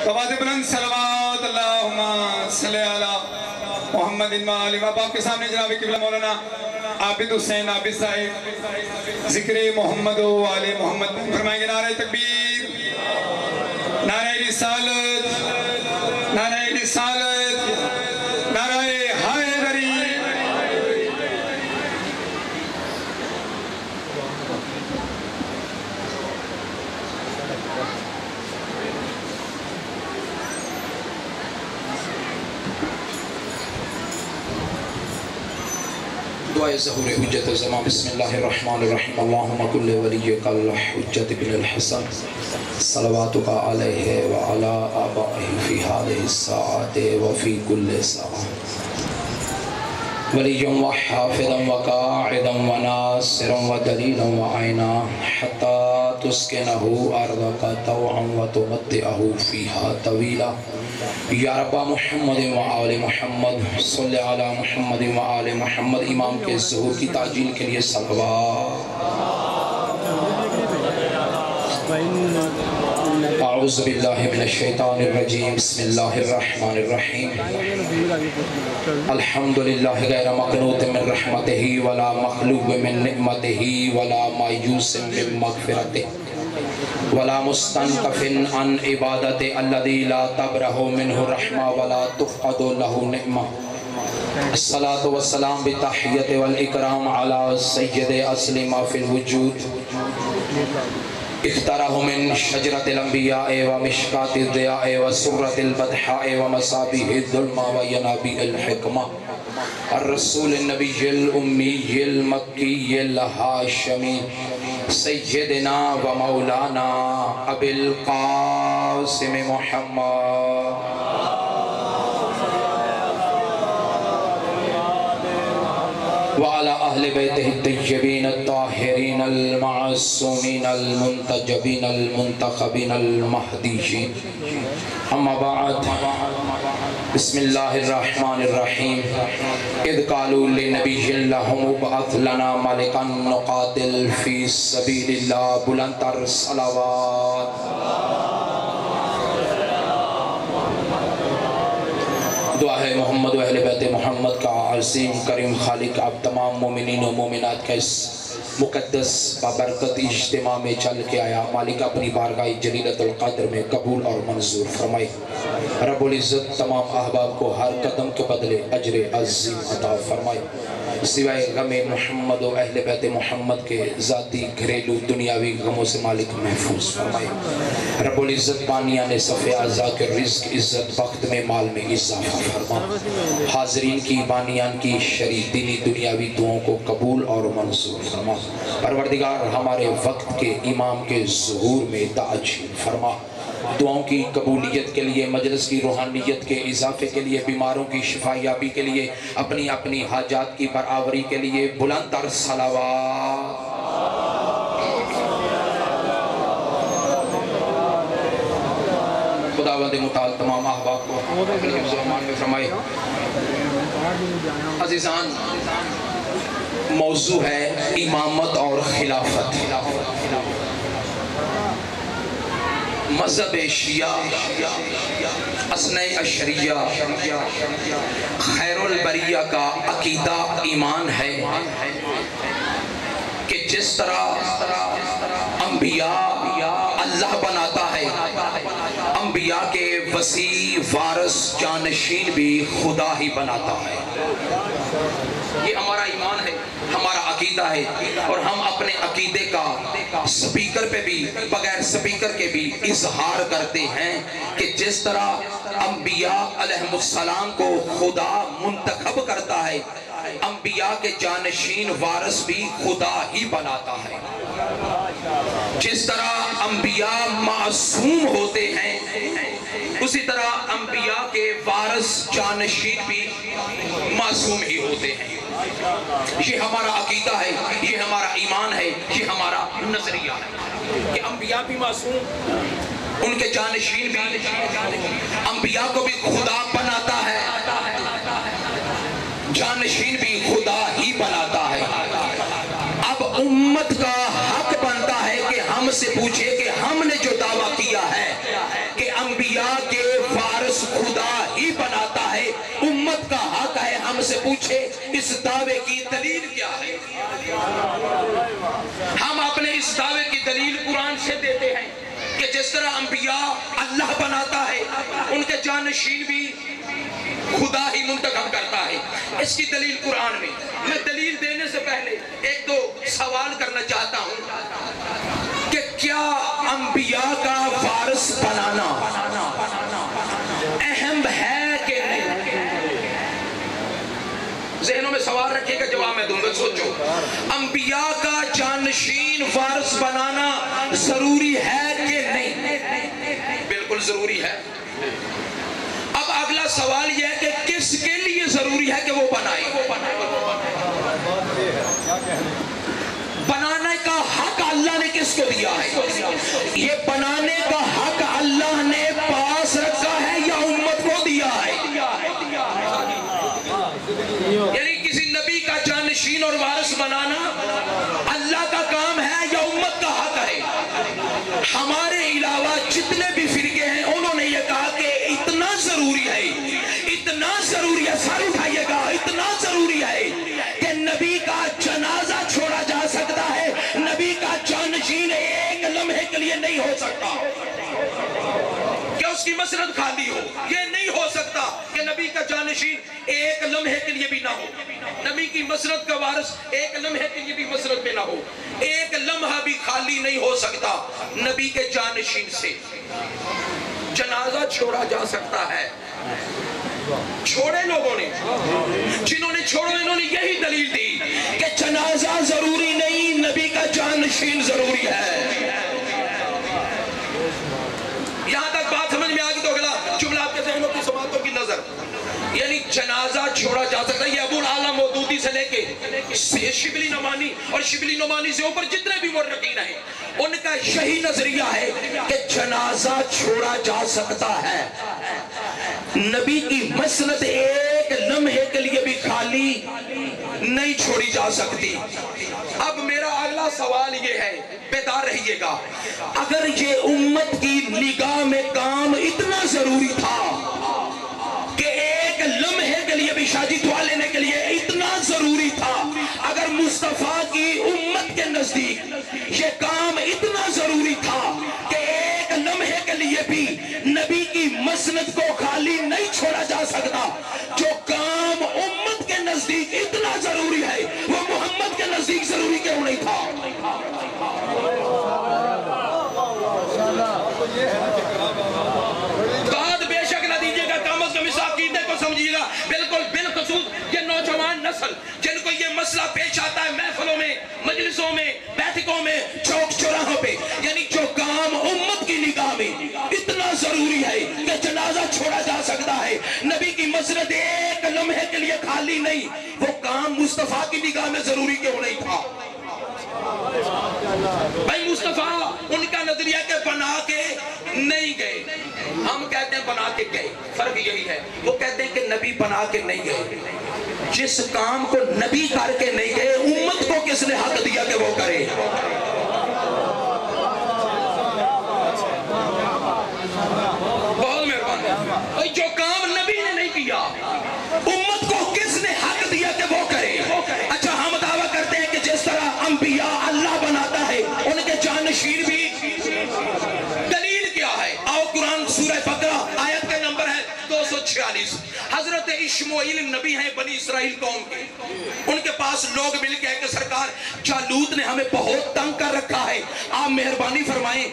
بآواز بلند صلوات اللہم صلی علی محمد وآلہ وسلم۔ آپ کے سامنے جناب قبلہ مولانا عابد حسین عابد صاحب ذکر محمد و آل محمد فرمائیں گے۔ نعرہ تکبیر، نعرہ رسالت، نعرہ رسالت، نعرہ حیدری۔ دعائے ظہور حجت الزمان۔ بسم اللہ الرحمن الرحیم۔ اللہم کل ولیک الحجت بن الحسن صلواتک علیہ وعلا آبائہ فی هذه الساعة وفی کل ساعة ولیا وحافظا وقاعدا وناصرا ودلیلا وعینا حتی تسکنہ ارضک طوعا وتمتعہ فیہا طویلا۔ یا رب محمد وآل محمد صلی علی محمد وآل محمد۔ امام کے ظہور کی تعجیل کے لیے صلوات۔ اعوذ باللہ من الشیطان الرجیم۔ بسم اللہ الرحمن الرحیم۔ الحمدللہ غیر مقنوط من رحمتہ ولا مخلوب من نعمتہ ولا مایوس من مغفرتہ ولا مستنقف عن عبادت الذي لا تبرح منه رحمة ولا تفقد له نعمة۔ الصلاة والسلام بالتحیت والإکرام على سید اصل ما في الوجود اختاره من شجرة الانبیاء ومشکات الضیاء وسرة البدحاء ومصابیح الظلم وینابیع الحکمہ الرسول النبی الأمی المکی الہاشمی سیدنا و مولانا ابی القاسم محمد وعلى أهل بيته الطيبين الطاهرين المعصومين المنتجبين المنتخبين المهديين أما بعد بسم الله الرحمن الرحيم إذ قالوا لنبي لهم ابعث لنا ملكا نقاتل في سبيل الله بلند الصلوات۔ دعا ہے محمد و اہل بیت محمد کا عظیم کریم خالق آپ تمام مومنین و مومنات کا اس مقدس بابرکت اجتماع میں چل کے آیا مالک اپنی بارگاہ جلیلۃ القدر میں قبول اور منظور فرمائے۔ رب العزت تمام احباب کو ہر قدم کے بدلے اجر عظیم عطا فرمائے۔ سوائے غم محمد و اہل بیت محمد کے ذاتی گھریلو دنیاوی غموں سے مالک محفوظ فرمائے۔ رب العزت بانیان صف اعضاء کے رزق عزت وقت میں مال میں اضافہ فرما۔ حاضرین کی بانیان کی شریع دینی دنیاوی دعاوں کو قبول اور منظور فرما۔ پروردگار ہمارے وقت کے امام کے ظہور میں تعجیل فرما۔ دعاوں کی قبولیت کے لیے، مجلس کی روحانیت کے اضافے کے لیے، بیماروں کی شفایابی کے لیے، اپنی اپنی حاجات کی برآوری کے لیے بلند تر صلوات۔ خداوند متعال تمام احباب کو اپنے حفظ و امان میں فرمائے۔ عزیزان، موضوع ہے امامت اور خلافت۔ مذہب شیعہ اثنی عشریہ خیر البریہ کا عقیدہ ایمان ہے کہ جس طرح انبیاء اللہ بناتا ہے، انبیاء کے وسیع وارث جانشین بھی خدا ہی بناتا ہے۔ یہ ہمارا ایمان ہے، ہمارا عقیدہ ہے، اور ہم اپنے عقیدے کا سپیکر پہ بھی بغیر سپیکر کے بھی اظہار کرتے ہیں کہ جس طرح انبیاء علیہ السلام کو خدا منتخب کرتا ہے، انبیاء کے جانشین وارث بھی خدا ہی بناتا ہے۔ جس طرح انبیاء معصوم ہوتے ہیں، اسی طرح انبیاء کے وارث جانشین بھی معصوم ہی ہوتے ہیں۔ یہ ہمارا عقیدہ ہے، یہ ہمارا ایمان ہے، یہ ہمارا نظریہ ہے کہ انبیاء بھی معصوم، ان کے جانشین بھی، انبیاء کو بھی خدا بناتا ہے، جانشین بھی خدا ہی بناتا ہے۔ اب امت کا حق بنتا ہے کہ ہم سے پوچھے کہ ہم نے جو دعویٰ کیا ہے کہ انبیاء کے وارث خدا ہی بناتا ہے، امت کا حق ہے ہم سے پوچھے اس دعوے کی دلیل کیا ہے؟ ہم اپنے اس دعوے کی دلیل قرآن سے دیتے ہیں کہ جس طرح انبیاء اللہ بناتا ہے، ان کے جانشین بھی خدا ہی منتخب کرتا ہے۔ اس کی دلیل قرآن میں دلیل دینے سے پہلے ایک دو سوال کرنا چاہتا ہوں کہ کیا انبیاء کا وارث بنانا اہم ہے کہ نہیں؟ ذہنوں میں سوال رکھیے گا، جواب میں دوں گا، سوچو۔ انبیاء کا جانشین وارث بنانا ضروری ہے کہ نہیں؟ بالکل ضروری ہے۔ اب اگلا سوال یہ ہے کہ کس کے لیے ضروری ہے کہ وہ بنائے؟ بنانے کا حق اللہ نے کس کو دیا ہے؟ یہ بنانے کا حق اللہ نے پاس رکھا ہے یا امت کو دیا ہے؟ یعنی کسی نبی کا جانشین اور وارث بنانا اللہ کا کام ہے یا امت کا حق ہے؟ ہمارے علاوہ جتنے بھی فرقے ہیں انہوں نے یہ کہا کہ اتنا ضروری ہے، اتنا ضروری ہے، سر اٹھائیے گا، اتنا ضروری ہے کہ نبی کا جنازہ چھوڑا جا سکتا ہے، نبی کا جانشین ایک لمحے کے لیے نہیں ہو سکتا کہ اس کی مسند خالی ہو۔ یہ نہیں ہو سکتا کہ نبی کا جانشین ایک لمحے کے لیے بھی نہ ہو، نبی کی مسند کا وارث ایک لمحے کے لیے بھی مسند میں نہ ہو، ایک لمحہ بھی خالی نہیں ہو سکتا۔ نبی کے جانشین سے جنازہ چھوڑا جا سکتا ہے۔ چھوڑے لوگوں نے، جنہوں نے چھوڑو انہوں نے یہی دلیل دی کہ جنازہ ضروری نہیں، نبی کا جانشین ضروری ہے۔ یہاں تک بات سمجھ میں آگئی تو اگلا جملہ آپ کے ذہنوں کی سماعتوں کی نظر، یعنی جنازہ چھوڑا جا سکتا ہے۔ یہ ابو العالی مودودی سے لے کے شبلی نعمانی اور شبلی نعمانی سے اوپر جتنے بھی مورخین ہیں ان کا یہی نظریہ ہے کہ جنازہ چھوڑا جا سکتا ہے، نبی کی مسند ایک لمحے کے لیے بھی خالی نہیں چھوڑی جا سکتی۔ اب میرا اگلا سوال یہ ہے، بیدار رہیے گا، اگر یہ امت کی نگاہ میں کام اتنا ضروری تھا کہ ایک لمحے کے لیے بھی شادی دعا لینے کے لیے اتنا ضروری تھا، اگر مصطفیٰ کی امت کے نزدیک یہ کام اتنا ضروری تھا کہ ایک لمحے کے لیے بھی نبی کی مسند کو خالی نہیں چھوڑا جا سکتا، جو کام امت کے نزدیک اتنا ضروری ہے وہ محمد کے نزدیک ضروری کیوں نہیں تھا؟ بات بے شک نہ دیجیے گا، کم از کم اس عقیدے کو سمجھیے گا۔ بالکل بالخصوص یہ نوجوان نسل جن کو یہ مسئلہ پیش آتا ہے محفلوں میں، مجلسوں میں، بیٹھکوں میں، چوک چوراہوں پہ، یعنی جو کام امت کی نگاہ میں اتنا ضروری ہے کہ جنازہ چھوڑا جا سکتا ہے، نبی کی مسند ایک لمحے کے لیے خالی نہیں، وہ کام مصطفیٰ کی نگاہ میں ضروری کیوں نہیں تھا؟ بھائی مصطفیٰ ان کا نظریہ کہ بنا کے نہیں گئے، ہم کہتے ہیں بنا کے گئے، فرق یہی ہے۔ وہ کہتے ہیں کہ نبی بنا کے نہیں گئے، جس کام کو نبی کر کے نہیں گئے امت کو کس نے حق دیا کہ وہ کرے؟ بہت مہربانی، جو کام نبی نے نہیں کیا امت کو کس نے حق دیا کہ وہ کرے؟ اچھا ہم دعویٰ کرتے ہیں کہ جس طرح انبیاء اللہ بناتا ہے ان کے جانشین بھی، دلیل کیا ہے؟ آؤ قرآن سورہ بقرہ آیت کا نمبر ہے 246۔ حضرت اشمعیل نبی ہیں بنی اسرائیل قوم کے، ان کے پاس لوگ مل کے کہ سرکار جالوت نے ہمیں بہت تنگ کر رکھا ہے، آپ مہربانی فرمائیں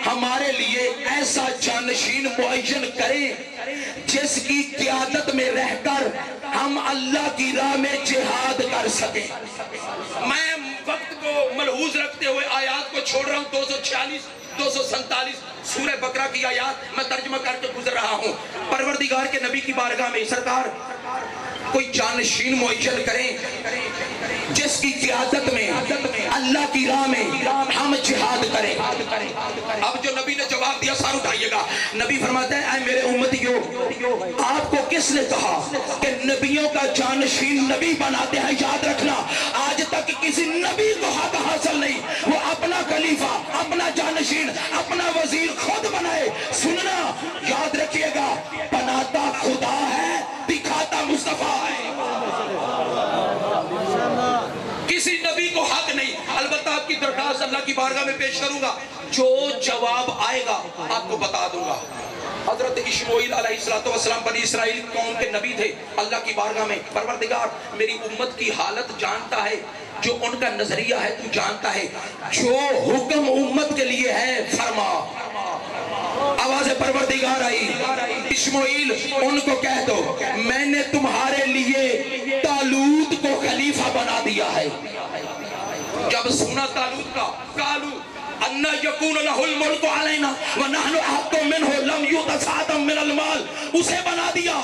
ہمارے لیے ایسا جانشین معین کریں جس کی قیادت میں رہ کر ہم اللہ کی راہ میں جہاد کر سکیں۔ میں وقت کو ملحوظ رکھتے ہوئے آیات کو چھوڑ رہا ہوں، 246 247 سورہ بقرہ کی آیات میں ترجمہ کر کے گزر رہا ہوں۔ پروردگار کے نبی کی بارگاہ میں سرکار کوئی جانشین معین کریں جس کی قیادت میں اللہ کی راہ میں ہم جہاد کریں. اب جو نبی نے جواب دیا سار اٹھائیے گا. نبی فرماتا ہے اے میرے امتیوں، آپ کو کس نے کہا کہ نبیوں کا جانشین نبی بناتے ہیں؟ یاد رکھنا آج تک کسی نبی کو حق حاصل نہیں وہ اپنا خلیفہ، اپنا جانشین، اپنا وزیر خود بنائے. سننا یاد رکھیے گا، بناتا خدا ہے، دکھاتا مصطفیٰ ہے. کسی نبی کو حق نہیں. البتہ آپ کی درخواست اللہ کی بارگاہ میں پیش کروں گا، جو جواب آئے گا آپ کو بتا دوں گا. حضرت اشمعیل علیہ السلام بنی اسرائیل قوم کے نبی تھے. اللہ کی بارگاہ میں پروردگار میری امت کی حالت جانتا ہے، جو ان کا نظریہ ہے تو جانتا ہے، جو حکم امت کے لیے ہے فرما. آواز پروردگار آئی، اشمعیل ان کو کہہ دو میں نے تمہارے لیے طالوت کو خلیفہ بنا دیا ہے. جب سنا طالوت کا، قالو اَنَّ يَكُونَ لَهُ الْمُلْكُ عَلَيْنَا وَنَحْنُ أَحَقُّ مِنْهُ لَمْ يُؤْتَ سَعَةً مِنَ الْمَالِ. اسے بنا دیا.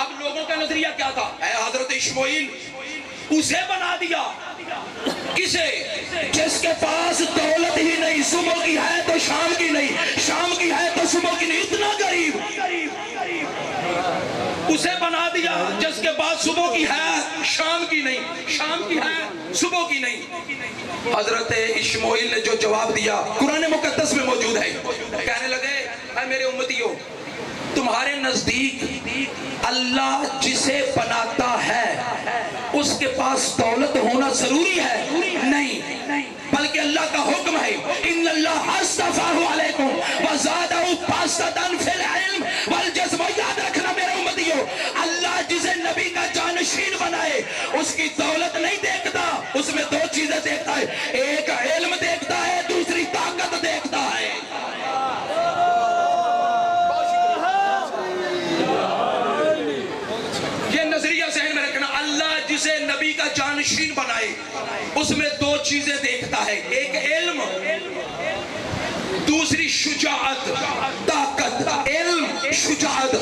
اب لوگوں کا نظریہ کیا تھا؟ اے حضرت اشمعیل اسے بنا دیا. کسے؟ جس کے پاس دولت ہی نہیں، صبح کی ہے تو شام کی نہیں، شام کی ہے تو صبح کی نہیں، اتنا غریب. اسے بنا دیا جس کے پاس صبح کی ہے شام کی نہیں، شام کی ہے صبح کی نہیں. حضرت اشمعیل نے جو جواب دیا قرآن مقدس میں موجود ہے. کہنے لگے اے میرے امتیوں، تمہارے نزدیک اللہ جسے بناتا ہے اس کے پاس دولت ہونا ضروری ہے؟ نہیں، بلکہ اللہ کا حکم ہے ان اللہ اصطفاہ علیکم وزادہ باسطۃ فی العلم والجسم. یاد رکھنا میرے امتیوں، اللہ جسے نبی کا جانشین بنائے اس کی دولت نہیں دیکھتا، اس میں دو چیزیں دیکھتا ہے، ایک علم دیکھتا ہے، دوسری طاقت دیکھتا ہے. جسے نبی کا جانشین بنائے اس میں دو چیزیں دیکھتا ہے، ایک علم، دوسری شجاعت، طاقت. علم، شجاعت.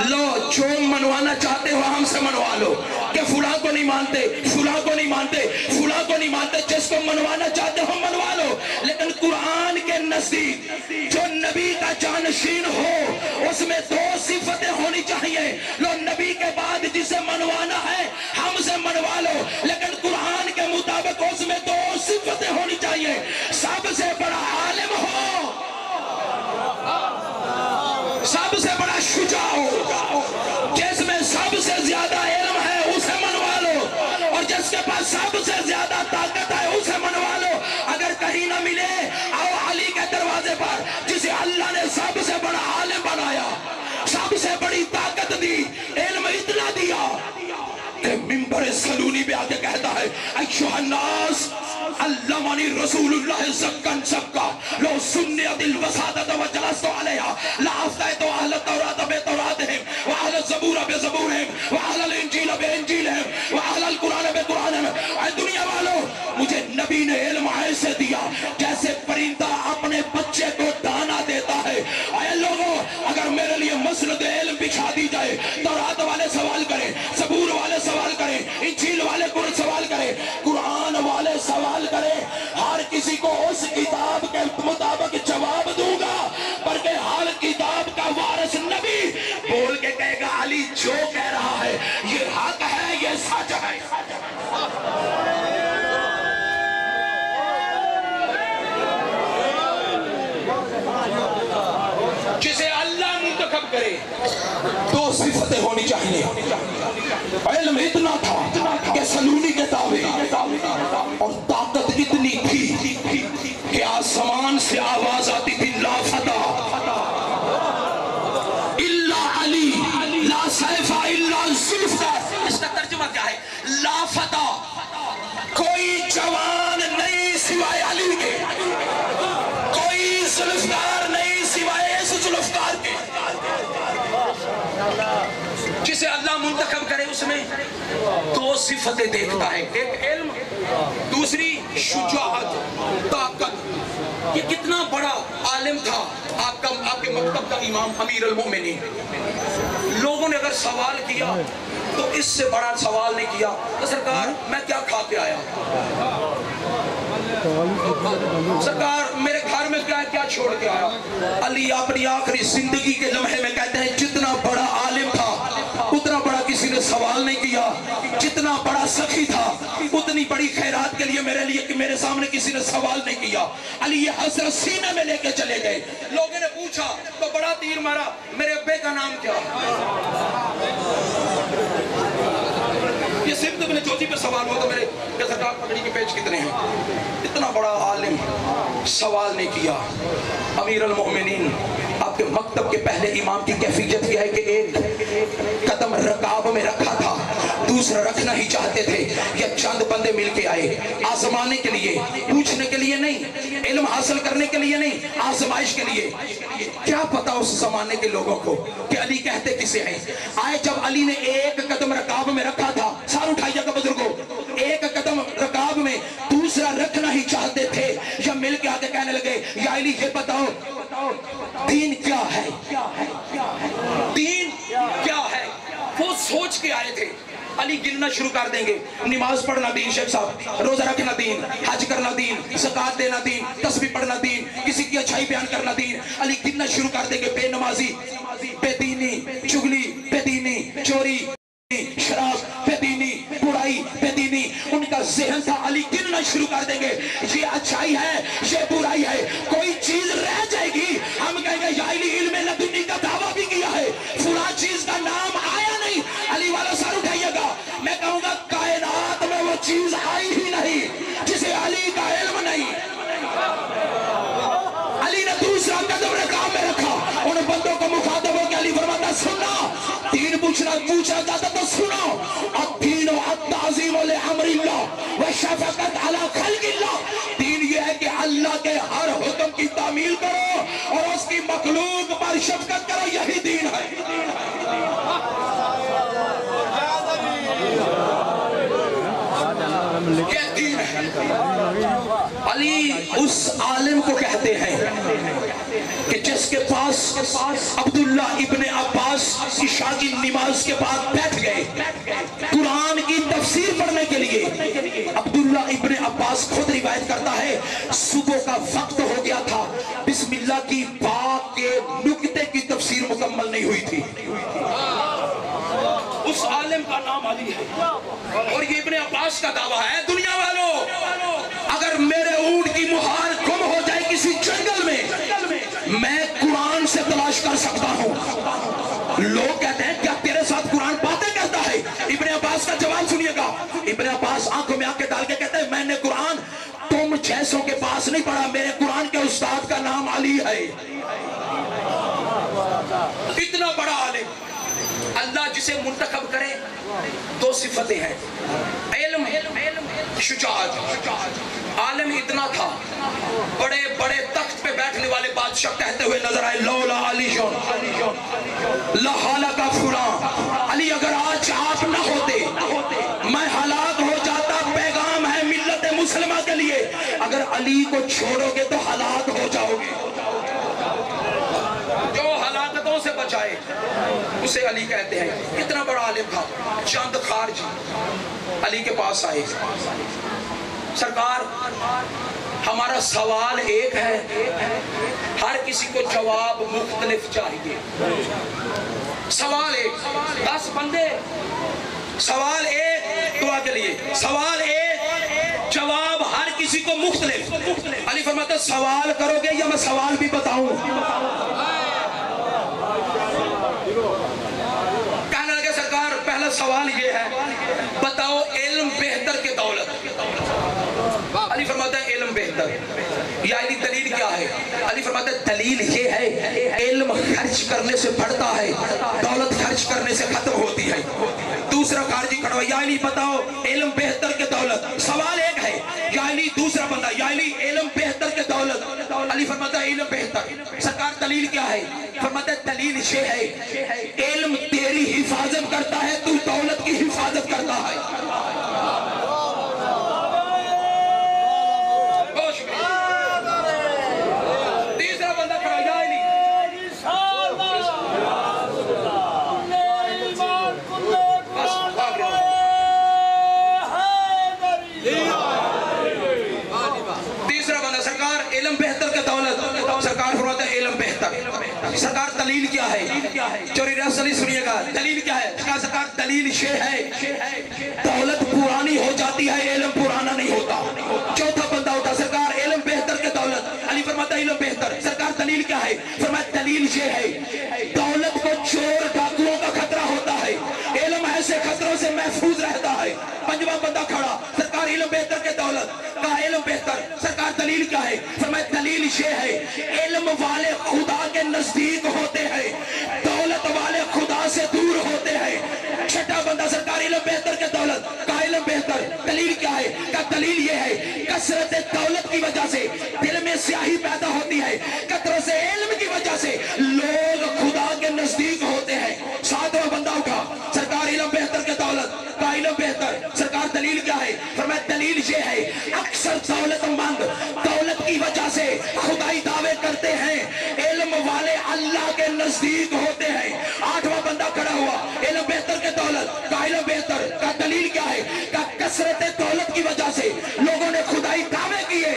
لو جو منوانا چاہتے ہو ہم سے منوا لو، کہ فلاں کو نہیں مانتے، فلاں کو نہیں مانتے، فلاں کو نہیں مانتے، جس کو منوانا چاہتے ہو منوا لو. لیکن قرآن کے نزدیک جو نبی کا جانشین ہو اس میں دو صفتیں ہونی چاہیے. لو نبی کے بعد جسے منوانا ہے ہم سے منوا لو، لیکن قرآن کے مطابق اس میں دو صفتیں ہونی چاہیے. سب سے بڑا عالم ہو، سب سے بڑا شجاع ہو، جس میں سب سے زیادہ علم ہے اسے منوا لو، اور جس کے پاس سب سے زیادہ طاقت ہے اسے منوا لو. اگر کہیں نہ ملے آؤ علی کے دروازے پر جسے اللہ نے سب سے بڑا عالم بنایا، سب سے بڑی طاقت دی، علم اتنا دیا کہ منبر سلونی پہ آ کے کہتا ہے ایھا الناس علمنی رسول اللہ زکن سکا لو سنیت الوسادت وجلست علیہا لافتیت اہل التورات بتوراتہم واہل الزبور بزبورہم واہل الانجیل بانجیلہم واہل القرآن بقرآنہم. اے دنیا والو، مجھے نبی نے علم ایسے دیا جیسے پرندہ اپنے بچے کو دانا دیتا ہے. اے لوگوں، اگر میرے لیے مسند علم بچھا دی جائے، تورات والے سوال کریں، زبور والے سوال کریں، انجیل والے سوال کریں، قرآن والے سوال کریں، ہر کسی کو اس کتاب کے مطابق جواب دوں گا. بلکہ ہر کتاب کا وارث نبی بول کے کہے گا علی جو کہہ رہا ہے یہ حق ہے، یہ سچ ہے. جسے اللہ منتخب کرے دو صفتیں ہونی چاہیے. علم اتنا تھا کہ سلونی کے دعوے، اور طاقت اتنی تھی کہ آسمان سے آواز آتی تھی لا فتح الا علی لا سیف الا ذوالفقار. اس کا ترجمہ کیا ہے؟ لا فتح، کوئی جوان نہیں سوائے علی کے، کوئی ذوالفقار نہیں سوائے اس ذوالفقار کے. جسے اللہ منتخب کرے اس میں دو صفتیں دیکھتا ہے، ایک علم، دوسری شجاعت، طاقت. یہ کتنا بڑا عالم تھا آپ کے مکتب کا امام امیر المومنین. لوگوں نے اگر سوال کیا تو اس سے بڑا سوال نہیں کیا کہ سرکار میں کیا کھا کے آیا، سرکار میرے گھر میں کیا چھوڑ کے آیا۔ علی اپنی آخری زندگی کے لمحے میں کہتے ہیں جتنا بڑا عالم تھا اتنا بڑا کسی نے سوال نہیں کیا، جتنا بڑا سخی تھا اتنی بڑی خیرات کے لیے میرے سامنے کسی نے سوال نہیں کیا۔ علی یہ حضرت سینے میں لے کے چلے گئے، لوگوں نے پوچھا تو بڑا تیر مارا، میرے ابے کا نام کیا؟ یہ صرف ابن جوزی پہ سوال ہوا تو میرے کہ سرکار پگڑی کے پیچ کتنے ہیں؟ اتنا بڑا عالم سوال نہیں کیا۔ امیر المؤمنین آپ کے مکتب کے پہلے امام کی کیفیت یہ ہے کہ ایک قدم رکاب میں رکھا تھا، دوسرا رکھنا ہی چاہتے تھے۔ یا چند بندے مل کے آئے آزمانے کے لیے، پوچھنے کے لیے نہیں، علم حاصل کرنے کے لیے نہیں، آزمائش کے لیے۔ کیا پتا اس زمانے کے لوگوں کو کہ علی کہتے کسے ہیں؟ آئے جب علی نے ایک قدم رکاب میں رکھا تھا، سار اٹھائیے گا بزرگوں، ایک قدم رکاب میں دوسرا رکھنا ہی چاہتے تھے، یا مل کے آتے کہنے لگے یا علی یہ بتاؤ دین کیا ہے، دین کیا ہے؟ وہ سوچ کے آئے تھے۔ علی گننا شروع کر دیں گے، نماز پڑھنا دین، شیخ صاحب روزہ رکھنا دین، حج کرنا دین، زکات دینا دین، تسبیح پڑھنا دین، کسی کی اچھائی بیان کرنا دین۔ علی گننا شروع کر دیں گے، بے نمازی، بے دینی، چغلی، بے دینی، چوری، شراب، بے دینی، برائی، بے دینی، ان کا ذہن تھا۔ علی گننا شروع کر دیں گے، یہ اچھائی ہے، یہ برائی ہے، کوئی چیز رہ جائے گی ہم کہیں گے یا علی علم لدنی کا دعویٰ بھی کیا ہے، فلاں چیز کا نام آیا نہیں۔ علی والا سر اٹھائیے گا، میں کہوں گا کائنات میں وہ چیز آئی ہی نہیں جسے علی کا علم نہیں۔ علی نے دوسرا قدم رکاب میں رکھا، ان بندوں کو مخاطب ہو کے علی فرماتا سننا، دین پوچھنا چاہتا تو سنو، الدین التعظیم لامر اللہ وشفقت علی خلق اللہ۔ دین یہ ہے کہ اللہ کے ہر حکم کی تعمیل کرو اور اس کی مخلوق پر شفقت کرو، یہی دین ہے۔ یہ دین ہے۔ علی اس عالم کو کہتے ہیں کہ جس کے پاس عبداللہ ابن عباس عشاء کی نماز کے بعد بیٹھ گئے قرآن کی تفسیر پڑھنے کے لیے۔ عبداللہ ابن عباس خود روایت کرتا ہے صبح کا وقت ہو گیا تھا، بسم اللہ کی پاک کے نکتے کی تفسیر مکمل نہیں ہوئی تھی۔ اس عالم کا نام علی ہے اور یہ ابن عباس کا دعویٰ ہے۔ دنیا والوں، اگر میرے اونٹ کی مہار گم ہو جائے کسی جنگل میں قرآن سے تلاش کر سکتا ہوں۔ لوگ کہتے ہیں کیا تیرے ساتھ قرآن باتیں کرتا ہے؟ ابن عباس کا جواب سنیے گا۔ ابن عباس آنکھوں میں آنکھیں ڈال کے کہتے ہیں میں نے قرآن تم جیسوں کے پاس نہیں پڑھا، میرے قرآن کے استاد کا نام علی ہے۔ اتنا بڑا عالم، اللہ جسے منتخب کرے دو صفتیں ہیں، علم، شجاعت۔ عالم اتنا تھا، بڑے بڑے تخت پہ بیٹھنے والے بادشاہ کہتے ہوئے نظر آئے لولا علی لہلک فلاں، علی اگر آج آپ نہ ہوتے میں ہلاک ہو جاتا۔ پیغام ہے ملت مسلمہ کے لیے، اگر علی کو چھوڑو گے تو ہلاک ہو جاؤ گے۔ جو ہلاکتوں سے بچائے اسے علی کہتے ہیں۔ اتنا بڑا عالم تھا۔ چند خارجی علی کے پاس آئے، سرکار ہمارا سوال ایک ہے، ہر کسی کو جواب مختلف چاہیے۔ سوال ایک، 10 بندے، سوال ایک، دعا کے لیے سوال ایک، جواب ہر کسی کو مختلف۔ علی فرماتا سوال کرو گے یا میں سوال بھی بتاؤں؟ کہنے لگے سرکار پہلا سوال یہ ہے بتاؤ علم بہتر کے دولت؟ علی فرماتا ہے علم بہتر۔ یا علی دلیل کیا ہے؟ علی فرماتا ہے دلیل یہ ہے علم خرچ کرنے سے بڑھتا ہے، دولت خرچ کرنے سے ختم ہوتی ہے۔ دوسرا خارجی کھڑا ہوا، یا علی بتاؤ علم بہتر کے دولت؟ سوال ایک ہے، یا علی دوسرا بندہ، یا علی علم بہتر کے دولت؟ علی فرماتا ہے علم بہتر۔ سرکار دلیل کیا ہے؟ فرماتا ہے دلیل یہ ہے علم تیری حفاظت کرتا ہے، تو دولت کی حفاظت کرتا ہے۔ تیسرا بندہ کھڑا، یا علی دلیل کیا ہے؟ چوری رسلی سنیے گا، دلیل کیا ہے؟ سرکار دلیل یہ ہے دولت پرانی ہو جاتی ہے، علم پرانا نہیں ہوتا۔ چوتھا بندہ ہوتا سرکار علم بہتر کے دولت، علی فرماتا علم بہتر۔ سرکار دلیل کیا ہے؟ فرمایا دلیل یہ ہے دولت کو چور ڈاکوؤں کا خطرہ ہوتا ہے، علم ایسے خطروں سے محفوظ رہتا ہے۔ پنجواں بندہ کھڑا، سرکار علم بہتر کے دولت کا علم بہتر۔ سرکار دلیل کیا ہے؟ فرمایا دلیل یہ ہے علم والے خدا کے نزدیک ہوتے ہیں، دولت والے خدا سے دور ہوتے ہیں۔ چھٹا بندہ سرکار علم بہتر کے دولت کا علم بہتر۔ دلیل کیا ہے؟ کا دلیل یہ ہے کثرت دولت کی وجہ سے دل میں سیاہی پیدا ہوتی ہے، کثرت علم کی وجہ سے لوگ خدا کے نزدیک ہوتے ہیں۔ ساتواں بندہ اٹھا، سرکار علم بہتر کے دولت کا علم بہتر۔ سرکار دلیل کیا ہے؟ فرمایا دلیل یہ ہے اکثر دولت مند دولت کی وجہ سے خدائی دعوے کرتے ہیں، علم والے اللہ کے نزدیک ہوتے ہیں۔ آٹھواں بندہ کھڑا ہوا، علم بہتر کے دولت کا علم بہتر کا دلیل کیا ہے؟ کا کثرت دولت کی وجہ سے لوگوں نے خدائی دعوے کیے،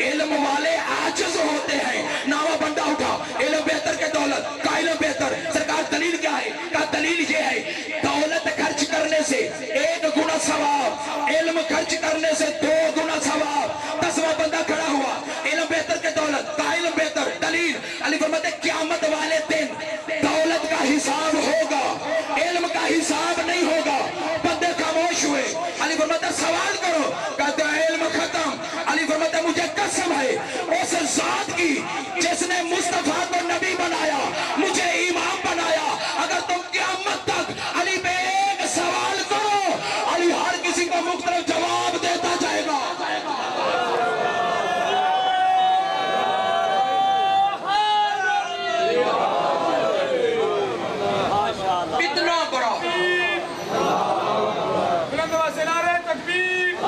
علم والے عاجز ہوتے ہیں۔ نواں بندہ اٹھا، علم بہتر کے دولت کا علم بہتر۔ سرکار دلیل کیا ہے؟ کا دلیل یہ ہے دولت خرچ کرنے سے 1 گنا ثواب، علم خرچ کرنے سے 2 گنا ثواب۔ 10واں بندہ کھڑا ہوا، علم بہتر کے دولت کا علم بہتر۔ دلیل علی فرماتے قیامت والے دن دولت کا حساب ہوگا، علم کا حساب نہیں ہوگا۔ بندے خاموش ہوئے، علی فرماتے سوال کرو، کہتے ہیں علم ختم۔ علی فرماتے مجھے قسم ہے اس ذات کی جس نے مصطفیٰ کو نبی بنایا، مجھے امام بنایا، اگر تم قیامت تک علی پہ ایک سوال کرو، علی ہر کسی کو مختلف جواب دیتا جائے گا۔ اتنا بڑا بلند سے نعرہ تکبیر،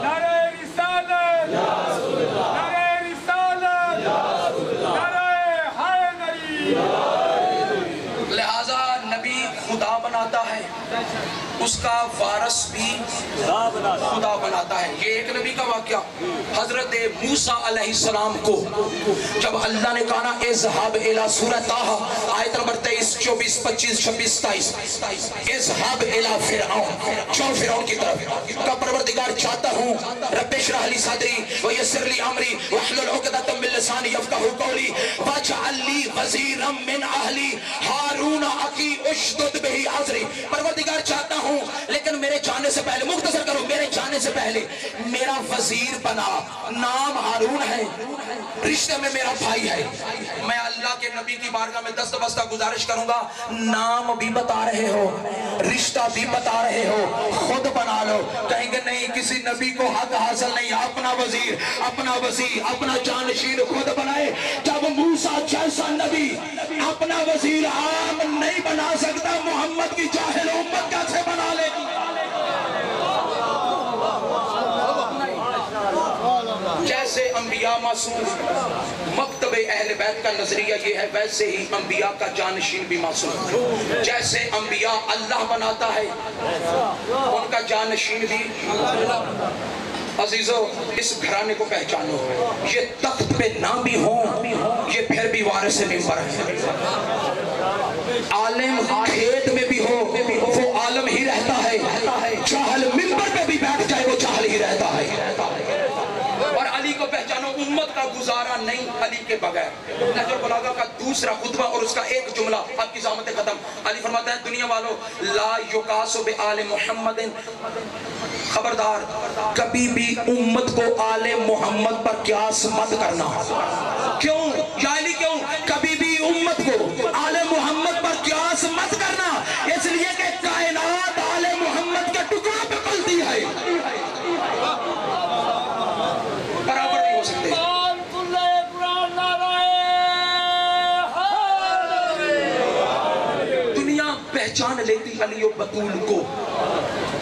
نعرہ رسالت، نعرہ رسالت، نعرہ حیدری۔ لہذا نبی خدا بناتا ہے، اس کا وارث بھی خدا بناتا ہے۔ یہ ایک نبی کا واقعہ، حضرت موسیٰ علیہ السلام کو جب اللہ نے کہا نا اذهب الى سورہ طٰہٰ آیت نمبر 23 24 25 26 27 اذهب الى فرعون، چون فرعون کی طرف کا پروردگار چاہتا ہوں رب اشرح لی صدری ویسر لی امری واحلل عقدۃ من لسانی یفقهوا قولی واجعل لی وزیرا من اہلی ہارون اخی اشدد بہ ازری۔ پروردگار چاہتا ہوں لیکن میرے جانے سے پہلے، مختصر کرو، میرے جانے سے پہلے میرا وزیر بنا، نام ہارون ہے، رشتے میں میرا بھائی ہے۔ میں اللہ کے نبی کی بارگاہ میں دست بستہ گزارش کروں گا، نام بھی بتا رہے ہو، رشتہ بھی بتا رہے ہو، خود بنا لو۔ کہیں گے نہیں، کسی نبی کو حق حاصل نہیں، اپنا وزیر، اپنا وزیر، اپنا جانشین خود بنائے۔ جب موسیٰ جیسا نبی اپنا وزیر عام نہیں بنا سکتا، محمد کی جاہل امت کیسے بنا لے گی؟ جیسے انبیاء معصوم، مکتب اہل بیت کا نظریہ یہ ہے، ویسے ہی انبیاء کا جانشین بھی معصوم۔ جیسے انبیاء اللہ بناتا ہے، ان کا جانشین بھی۔ عزیزو اس گھرانے کو پہچانو، یہ تخت پہ نہ بھی ہوں، یہ پھر بھی وارث منبر ہے۔ عالم کھیت میں بھی ہو وہ عالم ہی رہتا ہے، جاہل منبر پہ بھی بیٹھ جائے وہ جاہل ہی رہتا ہے۔ اور علی کو پہچانو، امت کا گزارا نہیں علی کے بغیر۔ نہج البلاغہ کا دوسرا خطبہ اور اس کا ایک جملہ، اب کی زحمت ختم۔ علی فرماتا ہے دنیا والوں لا یقاس بآل محمد، خبردار کبھی بھی امت کو آل محمد پر قیاس مت کرنا۔ کیوں یا علی کیوں؟ کبھی بھی امت کو آل محمد پر قیاس مت کرنا، اس لیے کہ کائنات آل محمد کے ٹکڑوں پہ پلتی ہے، برابر نہیں ہو سکتے۔ دنیا پہچان لیتی علی و بطول کو،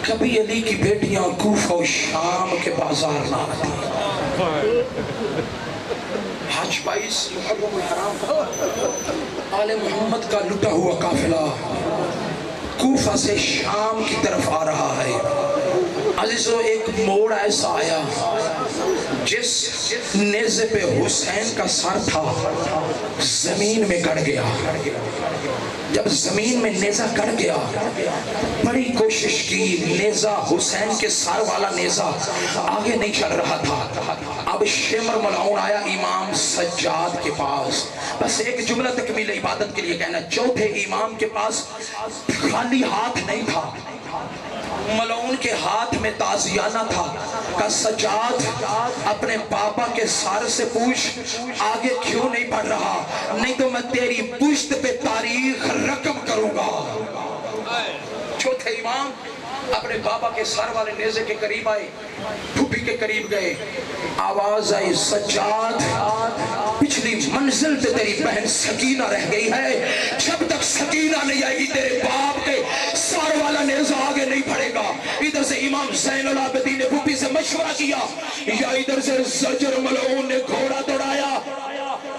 کبھی علی کی بیٹیاں کوفہ و شام کے بازار نہ آتی۔ حج 22 محرم الحرام، آل محمد کا لٹا ہوا قافلہ کوفہ سے شام کی طرف آ رہا ہے۔ عزیزو ایک موڑ ایسا آیا جس نیزے پہ حسین کا سر تھا زمین میں گڑ گیا. جب زمین میں نیزہ گڑ گیا بڑی کوشش کی, نیزہ حسین کے سر والا نیزہ آگے نہیں چل رہا تھا. اب شمر ملعون آیا امام سجاد کے پاس. بس ایک جملہ تکمیل عبادت کے لیے کہنا, چوتھے امام کے پاس خالی ہاتھ نہیں تھا, ملعون کے ہاتھ میں تازیانہ تھا. کہ سجاد اپنے پاپا کے سر سے پوچھ آگے کیوں نہیں پڑھ رہا, نہیں تو میں تیری پشت پہ تاریخ رقم کروں گا. چوتھے امام اپنے بابا کے سر والے نیزے کے قریب آئے, پھوپھی کے قریب گئے, آواز آئی, سجاد پچھلی منزل پہ تیری بہن سکینہ رہ گئی ہے, جب تک سکینہ نہیں آئے گی تیرے باپ کے سر والا نیزہ آگے نہیں بڑھے گا. ادھر سے امام زین العابدین نے پھوپھی سے مشورہ کیا, یا ادھر سے زجر ملعون نے گھوڑا دوڑایا,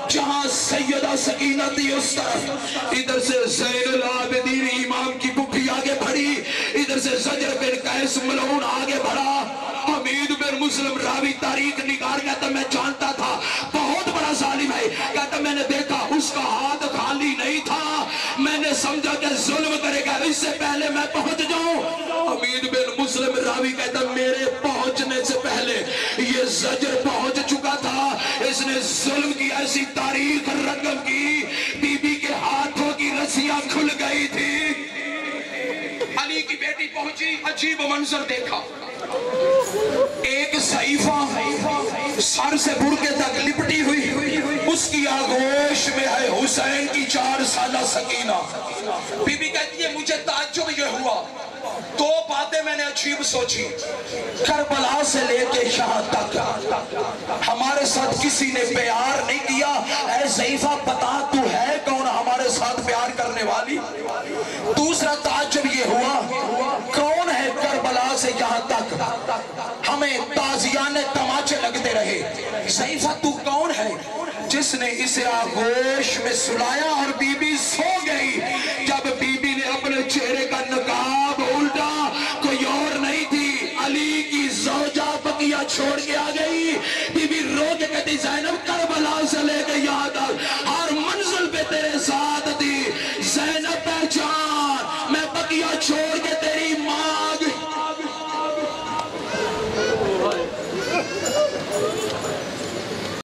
جہاں سیدہ سکینہ تھی اس طرف, ادھر سے زین العابدین امام کی پھوپھی آگے بڑھی, ادھر سے زجر بن قیس ملعون آگے بڑھا. حمید بن مسلم راوی تاریخ نگار کہتا میں جانتا تھا بہت بڑا ظالم ہے, کہتا میں نے دیکھا اس کا ہاتھ خالی نہیں تھا, میں نے سمجھا کہ ظلم کرے گا, اس سے پہلے میں پہنچ جاؤں. حمید بن مسلم راوی کہتا میرے پہنچنے سے پہلے یہ زجر پہنچ چکا تھا, اس نے ظلم کی ایسی تاریخ رقم کی, بی بی کے ہاتھوں کی رسیاں کھل گئی تھی. علی کی بیٹی پہنچی, عجیب منظر دیکھا, ایک صحیفہ سر سے برکے تک لپٹی ہوئی, اس کی آغوش میں ہے حسین کی 4 سالہ سکینہ. بی بی کہتی ہے مجھے تعجب یہ ہوا, 2 باتیں میں نے عجیب سوچی, کربلا سے لے کے یہاں تک ہمارے ساتھ کسی نے پیار نہیں کیا, اے ضعیفہ بتا تو ہے کون ہمارے ساتھ پیار کرنے والی. دوسرا تعجب یہ ہوا, کون ہے کربلا سے یہاں تک ہمیں تازیانے تماچے لگتے رہے, ضعیفہ تو کون ہے جس نے اسے آغوش میں سلایا اور بی بی سو گئی. جب بی بی نے اپنے چہرے کا نقاب الٹا, کوئی اور نہیں تھی, علی کی زوجہ بقیہ چھوڑ کے آ گئی. بی بی رو کے کہتی زینب